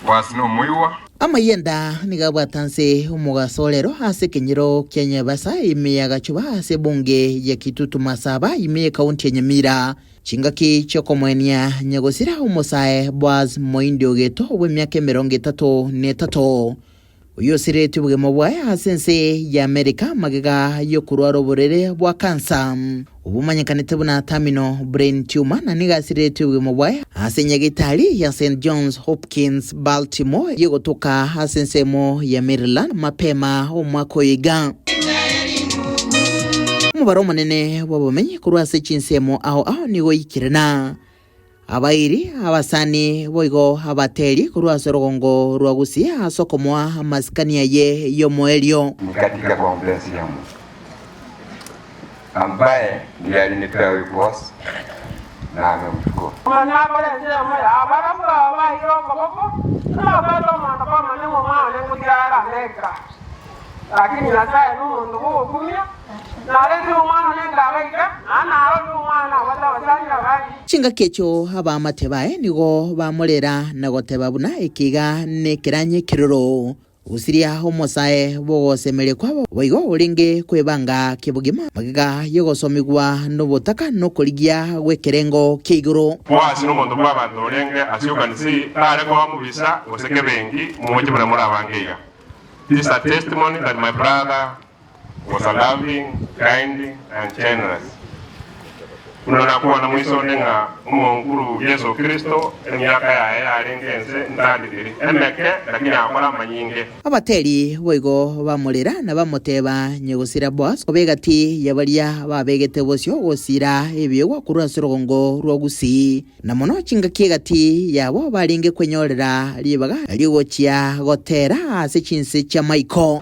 wasino muiwa amayenda nigabwatanse umugasolero hase kenyero Kenya basa imiyaga chuba hase bunge ya Kitutu Masaba imiye kaunti ya Nyamira chingaki chokomwenia nyagosira umusae Boaz Moindi Ogeto w'imyaka 33 uyo sireti bugemo bwaye hasense ya Amerika magega yo kurwara uburere bwa kansa ubumanyekanite buna terminal brain tumor na niga sireti bugemo bwaye hasenye gitari ya St. John's Hopkins Baltimore yogotoka hasense mo ya Maryland mapema umwaka yiga mubaro manene wabumenye kurwase chinsemo aho nigo yikirana abairi abasani boigo abateri kurwase rogongo rwagusia asokomwa maskania ye yomoelio katika conference yangu ambaye ndiye alinipea reports na amemchukua lakini nasaye n'umuntu w'ubugumya narezi umwana n'indabega anaro n'umwana watabasanya abandi chinga kecho aba matebae nigo bamurera nagoteba buna ikiga nekiranye kiroro usiria homosae bogosemere kwabo boigo uringe kwebanga kibugima magiga yogosomigwa nobotaka no kurigia gwekerengo kiguru wasi n'umuntu bw'abantu urenge asiyukanisi areko bamubisa useke bengi mumuje muri abangiga. This is a testimony that my brother was a loving, kind, and generous. Unaona kuwa na mwiso nenga umunguru Yesu Kristo emyaka ya arengenze ndadiri emeke lakini akora manyinge abateri boigo bamurera na bamuteba nyegusira Boaz obegati yabaria babegete bosyo gosira ebyego kurasorogongo rwogusi na mono chinga kigati yabo baringe kwenyorera libaga ligochia gotera ase chinse cha Michael